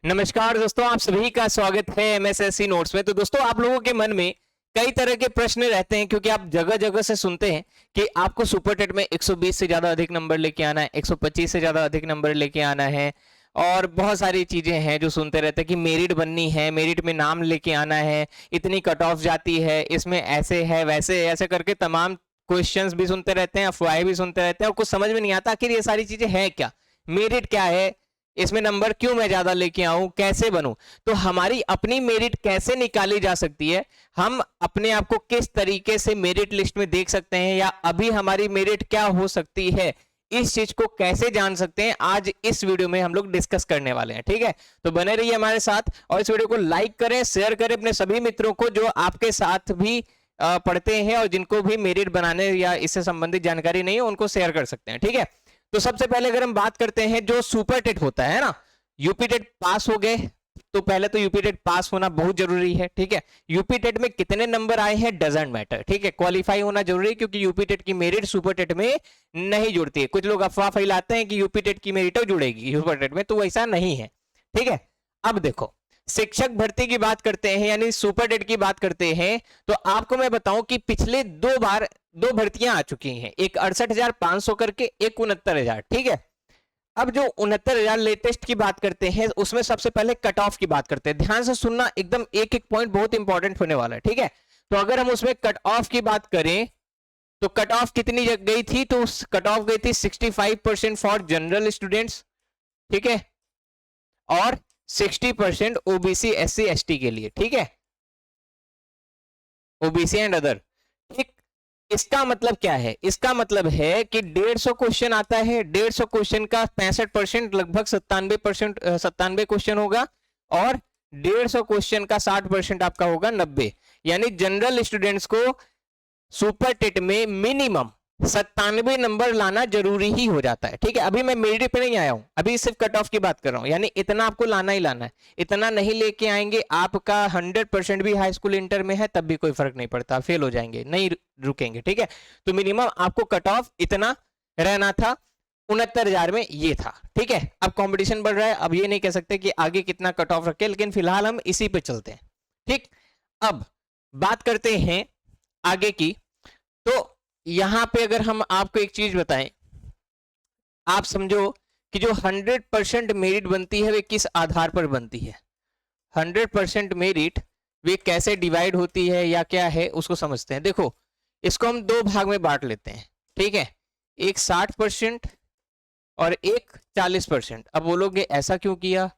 नमस्कार दोस्तों, आप सभी का स्वागत है एमएसएससी नोट्स में। तो दोस्तों, आप लोगों के मन में कई तरह के प्रश्न रहते हैं क्योंकि आप जगह जगह से सुनते हैं कि आपको सुपर टेट में 120 से ज्यादा अधिक नंबर लेके आना है, 125 से ज्यादा अधिक नंबर लेके आना है और बहुत सारी चीजें हैं जो सुनते रहते हैं कि मेरिट बननी है, मेरिट में नाम लेके आना है, इतनी कट ऑफ जाती है, इसमें ऐसे है वैसे है, ऐसे करके तमाम क्वेश्चंस भी सुनते रहते हैं, अफवाहें भी सुनते रहते हैं और कुछ समझ में नहीं आता आखिर ये सारी चीजें हैं क्या, मेरिट क्या है, इसमें नंबर क्यों मैं ज्यादा लेके आऊं, कैसे बनूं। तो हमारी अपनी मेरिट कैसे निकाली जा सकती है, हम अपने आप को किस तरीके से मेरिट लिस्ट में देख सकते हैं या अभी हमारी मेरिट क्या हो सकती है, इस चीज को कैसे जान सकते हैं, आज इस वीडियो में हम लोग डिस्कस करने वाले हैं। ठीक है, तो बने रहिए हमारे साथ और इस वीडियो को लाइक करें, शेयर करें अपने सभी मित्रों को जो आपके साथ भी पढ़ते हैं और जिनको भी मेरिट बनाने या इससे संबंधित जानकारी नहीं है उनको शेयर कर सकते हैं। ठीक है, तो सबसे पहले अगर हम बात करते हैं जो सुपर टेट होता है ना, यूपी टेट पास हो गए तो पहले तो यूपी टेट पास होना बहुत जरूरी है। ठीक है, यूपी टेट में कितने नंबर आए हैं डजंट मैटर। ठीक है, क्वालिफाई होना जरूरी है क्योंकि यूपी टेट की मेरिट सुपर टेट में नहीं जुड़ती है। कुछ लोग अफवाह फैलाते हैं कि यूपी टेट की मेरिट तो जुड़ेगी सुपर टेट में, तो वैसा नहीं है। ठीक है, अब देखो शिक्षक भर्ती की बात करते हैं यानी सुपर टेट की बात करते हैं तो आपको मैं बताऊं कि पिछले दो भर्तियां आ चुकी हैं, एक 68,500 करके, एक 69,000। ठीक है, अब जो 69,000 लेटेस्ट की बात करते हैं उसमें सबसे पहले कट ऑफ की बात करते हैं। ध्यान से सुनना, एकदम एक एक पॉइंट बहुत इंपॉर्टेंट होने वाला है। ठीक है, तो अगर हम उसमें कट ऑफ की बात करें तो कट ऑफ कितनी गई थी, तो कट ऑफ गई थी 65% फॉर जनरल स्टूडेंट्स। ठीक है, और 60% ओबीसी एससी एसटी के लिए। ठीक है, ओबीसी एंड अदर। ठीक, इसका मतलब क्या है, इसका मतलब है कि 150 क्वेश्चन आता है, 150 क्वेश्चन का 65% लगभग 97 क्वेश्चन होगा और 150 क्वेश्चन का 60% आपका होगा 90। यानी जनरल स्टूडेंट्स को सुपर टेट में मिनिमम 97 नंबर लाना जरूरी ही हो जाता है। ठीक है, अभी मैं मेरिट पे नहीं आया हूं, अभी सिर्फ कट ऑफ की बात कर रहा हूं, यानी इतना आपको लाना ही लाना है। इतना नहीं लेके आएंगे, आपका 100% भी हाई स्कूल इंटर में है तब भी कोई फर्क नहीं पड़ता, फेल हो जाएंगे, नहीं रुकेंगे। ठीक है, तो मिनिमम आपको कट ऑफ इतना रहना था, 69,000 में ये था। ठीक है, अब कंपटीशन बढ़ रहा है, अब ये नहीं कह सकते कि आगे कितना कट ऑफ रखे, लेकिन फिलहाल हम इसी पे चलते हैं। ठीक, अब बात करते हैं आगे की। तो यहां पे अगर हम आपको एक चीज बताएं, आप समझो कि जो 100% मेरिट बनती है वे किस आधार पर बनती है। 100% मेरिट वे कैसे डिवाइड होती है या क्या है उसको समझते हैं। देखो, इसको हम दो भाग में बांट लेते हैं। ठीक है, एक 60% और एक 40%। अब बोलोगे ऐसा क्यों किया,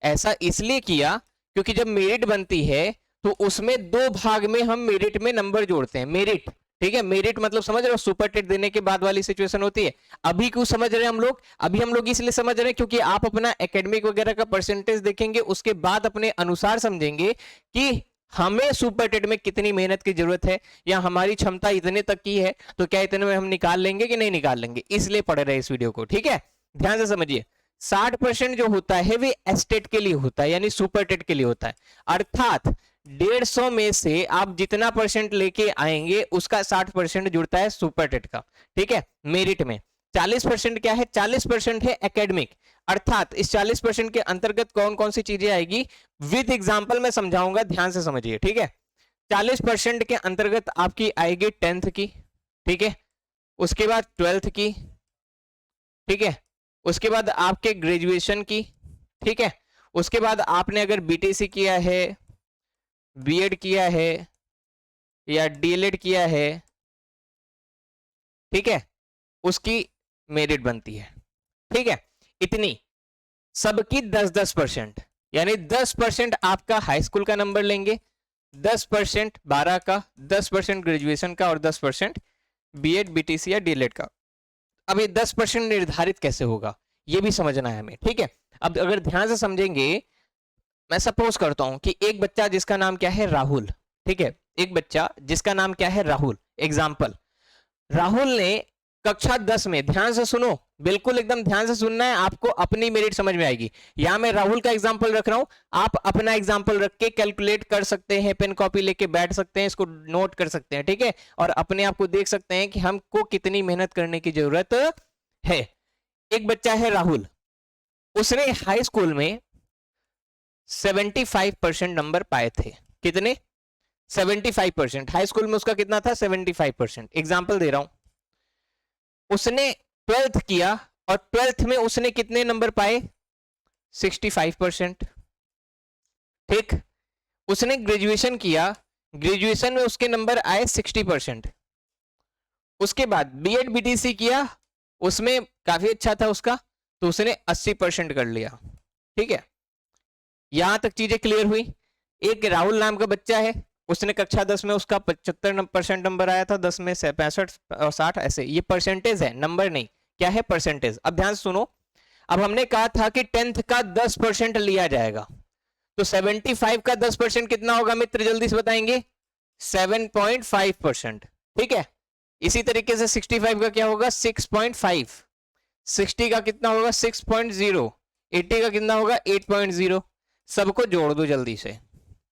ऐसा इसलिए किया क्योंकि जब मेरिट बनती है तो उसमें दो भाग में हम मेरिट में नंबर जोड़ते हैं। मेरिट, ठीक है, मेरिट मतलब समझ रहे हो, सुपर टेट देने के बाद वाली सिचुएशन होती है। अभी क्यों समझ रहे हैं हम लोग, अभी हम लोग इसलिए समझ रहे हैं क्योंकि आप अपना एकेडमिक वगैरह का परसेंटेज देखेंगे, उसके बाद अपने अनुसार समझेंगे कि हमें सुपर टेट में कितनी मेहनत की जरूरत है या हमारी क्षमता इतने तक की है तो क्या इतने में हम निकाल लेंगे कि नहीं निकाल लेंगे, इसलिए पढ़ रहे हैं इस वीडियो को। ठीक है, ध्यान से समझिए। 60% जो होता है वे एस्टेट के लिए होता है यानी सुपर टेट के लिए होता है, अर्थात 150 में से आप जितना परसेंट लेके आएंगे उसका 60% जुड़ता है सुपर टेट का। ठीक है, मेरिट में 40% क्या है, 40% है एकेडमिक, अर्थात इस 40% के अंतर्गत कौन कौन सी चीजें आएगी विद एग्जांपल मैं समझाऊंगा, ध्यान से समझिए। ठीक है, 40% के अंतर्गत आपकी आएगी 10th की। ठीक है, उसके बाद 12th की। ठीक है, उसके बाद आपके ग्रेजुएशन की। ठीक है, उसके बाद आपने अगर बीटीसी किया है, बीएड किया है या डीएलएड किया है, ठीक है, उसकी मेरिट बनती है। ठीक है, इतनी सबकी 10-10%, यानी 10% आपका हाई स्कूल का नंबर लेंगे, 10% 12 का, 10% ग्रेजुएशन का और 10% बीएड बीटीसी या डीएलएड का। अब ये 10% निर्धारित कैसे होगा ये भी समझना है हमें। ठीक है, अब अगर ध्यान से समझेंगे, मैं सपोज करता हूं कि एक बच्चा जिसका नाम क्या है राहुल। ठीक है, एक बच्चा जिसका नाम क्या है राहुल, एग्जाम्पल, राहुल ने कक्षा 10 में, ध्यान से सुनो, बिल्कुल एकदम ध्यान से सुनना है, आपको अपनी मेरिट समझ में आएगी। यहां मैं राहुल का एग्जांपल रख रहा हूं, आप अपना एग्जांपल रख के कैलकुलेट कर सकते हैं, पेन कॉपी लेके बैठ सकते हैं, इसको नोट कर सकते हैं। ठीक है, और अपने आप को देख सकते हैं कि हमको कितनी मेहनत करने की जरूरत है। एक बच्चा है राहुल, उसने हाई स्कूल में 75% नंबर पाए थे। कितने? 75%। हाई स्कूल में उसका कितना था? 75%। एग्जाम्पल दे रहा हूं, उसने 12th किया और 12th में उसने कितने नंबर पाए? 65%। ठीक, उसने ग्रेजुएशन किया, ग्रेजुएशन में उसके नंबर आए 60%। उसके बाद बीएड बीटीसी किया, उसमें काफी अच्छा था उसका, तो उसने 80% कर लिया। ठीक है, यहां तक चीजें क्लियर हुई। एक राहुल नाम का बच्चा है, उसने कक्षा 10 में उसका 75% नंबर आया था, 10 में से 65 और 60 ऐसे। ये परसेंटेज है, नंबर नहीं, क्या है? परसेंटेज। अब ध्यान सुनो, अब हमने कहा था कि 10th का 10% लिया जाएगा, तो 75 का 10% कितना होगा मित्र? जल्दी से बताएंगे। 7.5%। ठीक है, इसी तरीके से 65 का क्या होगा? 6.5। 60 का कितना होगा? 6.0। 80 का कितना होगा? 8.0। सबको जोड़ दो जल्दी से,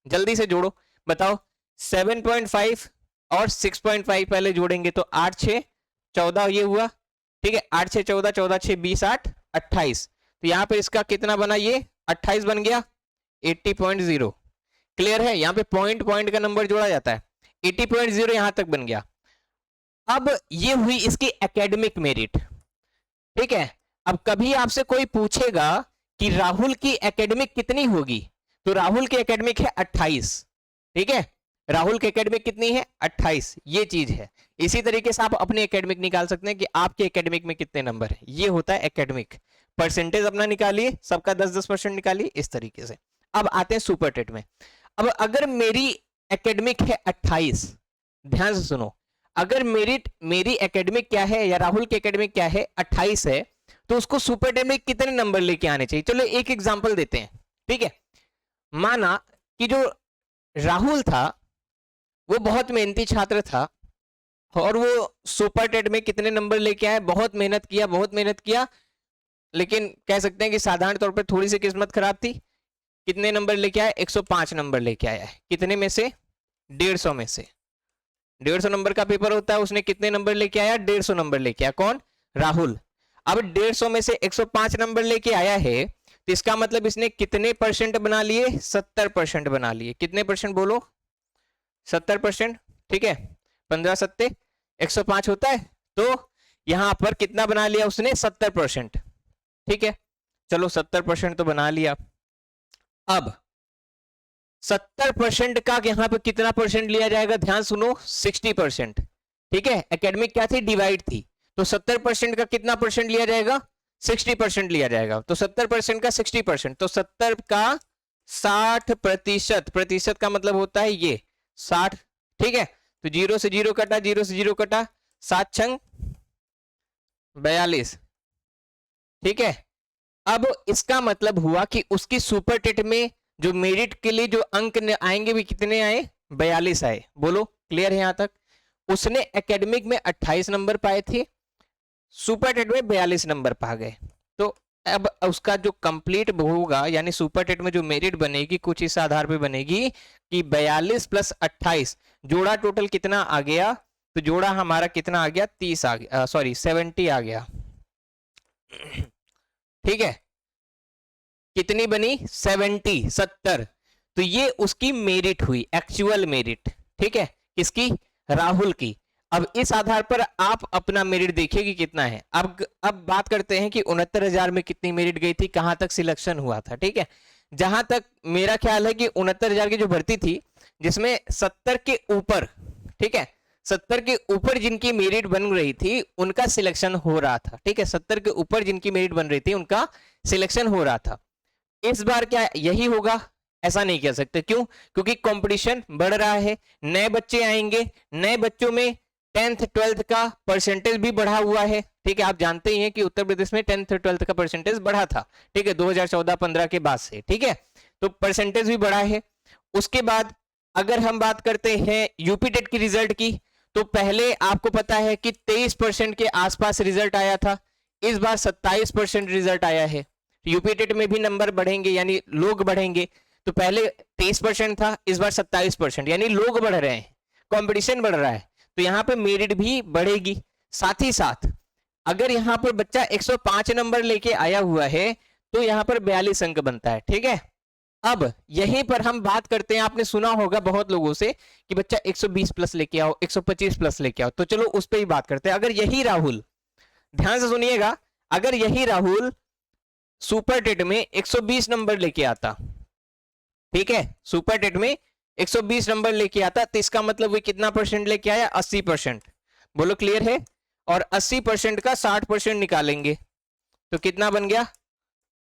जल्दी से जोड़ो, बताओ। 7.5 और 6.5 पहले जोड़ेंगे तो 8 6 14 ये हुआ। ठीक है, 8 6 14, 14 6 20, 8 28। तो यहां पे इसका कितना बना? ये 28 बन गया, 80.0। क्लियर है? यहां पे पॉइंट पॉइंट का नंबर जोड़ा जाता है। 80.0 यहां तक बन गया। अब ये हुई इसकी एकेडमिक मेरिट। ठीक है, अब कभी आपसे कोई पूछेगा कि राहुल की एकेडमिक कितनी होगी, तो राहुल की एकेडमिक है 28। ठीक है, राहुल की एकेडमिक कितनी है? 28। ये चीज है। इसी तरीके से आप अपनी एकेडमिक निकाल सकते हैं कि आपके एकेडमिक में कितने नंबर है। ये होता है एकेडमिक। परसेंटेज अपना निकालिए, सबका 10-10% निकालिए, इस तरीके से। अब आते हैं सुपर टेट में। अब अगर मेरी एकेडमिक है 28, ध्यान से सुनो, अगर मेरी एकेडमिक क्या है या राहुल की एकेडमिक क्या है? 28 है, तो उसको सुपर टेट में कितने नंबर लेके आने चाहिए? चलो एक एग्जांपल देते हैं। ठीक है, माना कि जो राहुल था वो बहुत मेहनती छात्र था और वो सुपर टेट में कितने नंबर लेके आए? बहुत मेहनत किया, बहुत मेहनत किया, लेकिन कह सकते हैं कि साधारण तौर पे थोड़ी सी किस्मत खराब थी। कितने नंबर लेके आया? 105 नंबर लेके आया है। कितने में से? 150 में से। 150 नंबर का पेपर होता है, उसने कितने नंबर लेके आया? 150 नंबर लेके आया। कौन? राहुल। अब 150 में से 105 नंबर लेके आया है, तो इसका मतलब इसने कितने परसेंट बना लिए? 70% बना लिए। कितने परसेंट बोलो? 70%। ठीक है, 15 सत्ते 105 होता है, तो यहां पर कितना बना लिया उसने? 70%। ठीक है, चलो 70% तो बना लिया। अब 70% का यहां पर कितना परसेंट लिया जाएगा? ध्यान सुनो, 60%। ठीक है, एकेडमिक क्या थी? डिवाइड थी, तो 70% का कितना परसेंट लिया जाएगा? 60% लिया जाएगा। तो 70% का 60%, तो 70 का 60%। प्रतिशत का मतलब होता है ये 60। ठीक है, तो 0 से 0 कटा, 0 से 0 कटा, 7 छंग 42। ठीक है, अब इसका मतलब हुआ कि उसकी सुपर टेट में जो मेरिट के लिए जो अंक आएंगे भी कितने आए? 42 आए। बोलो क्लियर है यहां तक? उसने एकेडमिक में 28 नंबर पाए थे, सुपर टेट में 42 नंबर पा गए। तो अब उसका जो कंप्लीट होगा, यानी सुपर टेट में जो मेरिट बनेगी कुछ इस आधार पे बनेगी कि 42 + 28 जोड़ा टोटल कितना आ गया? तो जोड़ा हमारा कितना आ गया? 30 आ गया, सॉरी 70 आ गया। ठीक है, कितनी बनी? 70। तो ये उसकी मेरिट हुई, एक्चुअल मेरिट। ठीक है, किसकी? राहुल की। अब इस आधार पर आप अपना मेरिट देखिए कि कितना है। अब बात करते हैं कि 69,000 में कितनी मेरिट गई थी, कहां तक सिलेक्शन हुआ था। ठीक है, जहां तक मेरा ख्याल है कि 69,000 की जो भर्ती थी, जिसमें 70 के ऊपर, ठीक है, 70 के ऊपर जिनकी मेरिट बन रही थी उनका सिलेक्शन हो रहा था। ठीक है, 70 के ऊपर जिनकी मेरिट बन रही थी उनका सिलेक्शन हो रहा था। इस बार क्या यही होगा? ऐसा नहीं कह सकते। क्यों? क्योंकि कंपटीशन बढ़ रहा है, नए बच्चे आएंगे, नए बच्चों में 10th 12th का परसेंटेज भी बढ़ा हुआ है। ठीक है, आप जानते ही हैं कि उत्तर प्रदेश में 10th 12th का परसेंटेज बढ़ा था। ठीक है, 2014-15 के बाद से। ठीक है, तो परसेंटेज भी बढ़ा है। उसके बाद अगर हम बात करते हैं यूपी टेट की रिजल्ट की, तो पहले आपको पता है कि 23% के आसपास रिजल्ट आया था, इस बार 27% रिजल्ट आया है। यूपी टेट में भी नंबर बढ़ेंगे, यानी लोग बढ़ेंगे। तो पहले 23% था, इस बार 27%, यानी लोग बढ़ रहे हैं, कंपटीशन बढ़ रहा है, तो यहाँ पे मेरिट भी बढ़ेगी। साथ ही साथ अगर यहाँ पर बच्चा 105 नंबर लेके आया हुआ है तो यहाँ पर 42 अंक बनता है। ठीक है, अब यहीं पर हम बात करते हैं, आपने सुना होगा बहुत लोगों से कि बच्चा 120 प्लस लेके आओ, 125 प्लस लेके आओ, तो चलो उस पर ही बात करते हैं। अगर यही राहुल, ध्यान से सुनिएगा, अगर यही राहुल सुपर टेट में 120 नंबर लेके आता, ठीक है, सुपर टेट में 120 नंबर लेके आता, तो इसका मतलब वो कितना परसेंट लेके आया? 80%। बोलो क्लियर है? और 80% का 60% निकालेंगे तो कितना बन गया?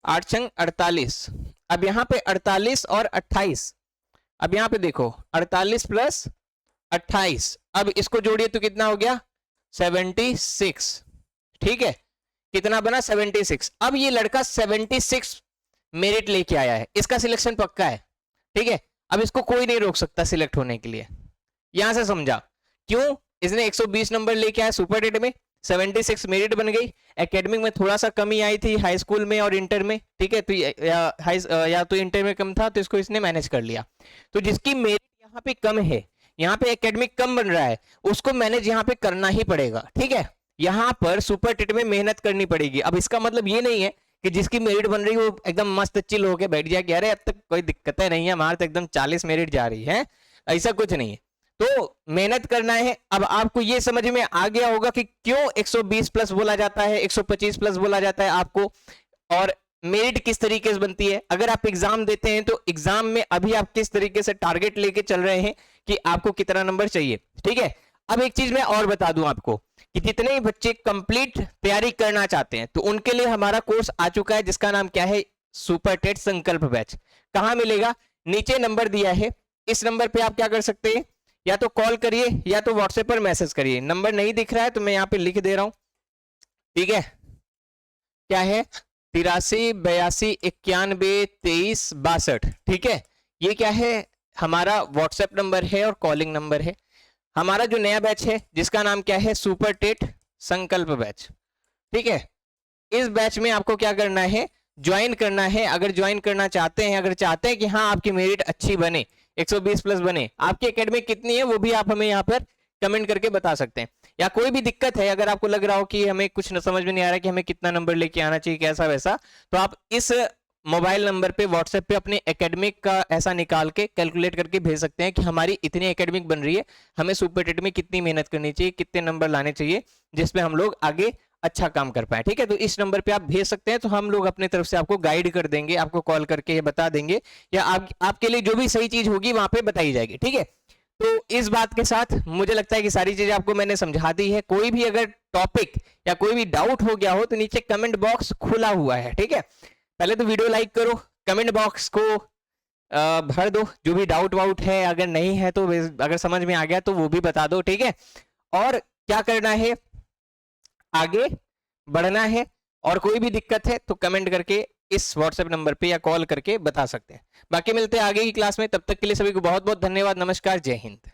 8 छंग 48। अब यहां पे 48 और 28, अब यहां पे देखो 48 प्लस 28, अब इसको जोड़िए तो कितना हो गया? 76। ठीक है, कितना बना? 76। अब ये लड़का 76 मेरिट लेके आया है, इसका सिलेक्शन पक्का है। ठीक है, अब इसको कोई नहीं रोक सकता सिलेक्ट होने के लिए। यहां से समझा क्यों? इसने 120 नंबर लेके आया सुपर टेट में, 76 मेरिट बन गई। एकेडमिक में थोड़ा सा कमी आई थी हाई स्कूल में और इंटर में, ठीक है, तो या तो इंटर में कम था तो इसको इसने मैनेज कर लिया। तो जिसकी मेरिट यहाँ पे कम है, यहाँ पे एकेडमिक कम बन रहा है, उसको मैनेज यहाँ पे करना ही पड़ेगा। ठीक है, यहाँ पर सुपर टेट में मेहनत करनी पड़ेगी। अब इसका मतलब ये नहीं है कि जिसकी मेरिट बन रही है वो एकदम मस्त चिल होके बैठ जाए कि अरे अब तक कोई दिक्कत नहीं है, हमारे तो एकदम 40 मेरिट जा रही है, ऐसा कुछ नहीं है। तो मेहनत करना है। अब आपको ये समझ में आ गया होगा कि क्यों 120 प्लस बोला जाता है, 125 प्लस बोला जाता है आपको, और मेरिट किस तरीके से बनती है। अगर आप एग्जाम देते हैं तो एग्जाम में अभी आप किस तरीके से टारगेट लेके चल रहे हैं कि आपको कितना नंबर चाहिए। ठीक है, अब एक चीज मैं और बता दूं आपको कि जितने बच्चे कंप्लीट तैयारी करना चाहते हैं तो उनके लिए हमारा कोर्स आ चुका है जिसका नाम क्या है? सुपर टेट संकल्प बैच। कहां मिलेगा? नीचे नंबर दिया है, इस नंबर पे आप क्या कर सकते हैं, या तो कॉल करिए या तो व्हाट्सएप पर मैसेज करिए। नंबर नहीं दिख रहा है तो मैं यहाँ पे लिख दे रहा हूं, ठीक है, क्या है? 83 82 91 23 62। ठीक है, ये क्या है? हमारा व्हाट्सएप नंबर है और कॉलिंग नंबर है। हमारा जो नया बैच है जिसका नाम क्या है? सुपर टेट संकल्प बैच। ठीक है, इस बैच में आपको क्या करना है? ज्वाइन करना है। अगर ज्वाइन करना चाहते हैं, अगर चाहते हैं कि हाँ आपकी मेरिट अच्छी बने, 120 प्लस बने, आपकी एकेडमिक कितनी है वो भी आप हमें यहाँ पर कमेंट करके बता सकते हैं। या कोई भी दिक्कत है, अगर आपको लग रहा हो कि हमें कुछ समझ में नहीं आ रहा कि हमें कितना नंबर लेके आना चाहिए, कैसा वैसा, तो आप इस मोबाइल नंबर पे व्हाट्सएप पे अपने एकेडमिक का ऐसा निकाल के कैलकुलेट करके भेज सकते हैं कि हमारी इतनी एकेडमिक बन रही है, हमें सुपर टेट में कितनी मेहनत करनी चाहिए, कितने नंबर लाने चाहिए जिसपे हम लोग आगे अच्छा काम कर पाए। ठीक है, तो इस नंबर पे आप भेज सकते हैं, तो हम लोग अपने तरफ से आपको गाइड कर देंगे, आपको कॉल करके ये बता देंगे, या आपके लिए जो भी सही चीज होगी वहां पे बताई जाएगी। ठीक है, तो इस बात के साथ मुझे लगता है कि सारी चीजें आपको मैंने समझा दी है। कोई भी अगर टॉपिक या कोई भी डाउट हो गया हो तो नीचे कमेंट बॉक्स खुला हुआ है। ठीक है, पहले तो वीडियो लाइक करो, कमेंट बॉक्स को भर दो, जो भी डाउट वाउट है, अगर नहीं है तो अगर समझ में आ गया तो वो भी बता दो। ठीक है, और क्या करना है, आगे बढ़ना है, और कोई भी दिक्कत है तो कमेंट करके इस व्हाट्सएप नंबर पे या कॉल करके बता सकते हैं। बाकी मिलते हैं आगे की क्लास में, तब तक के लिए सभी को बहुत बहुत धन्यवाद। नमस्कार, जय हिंद।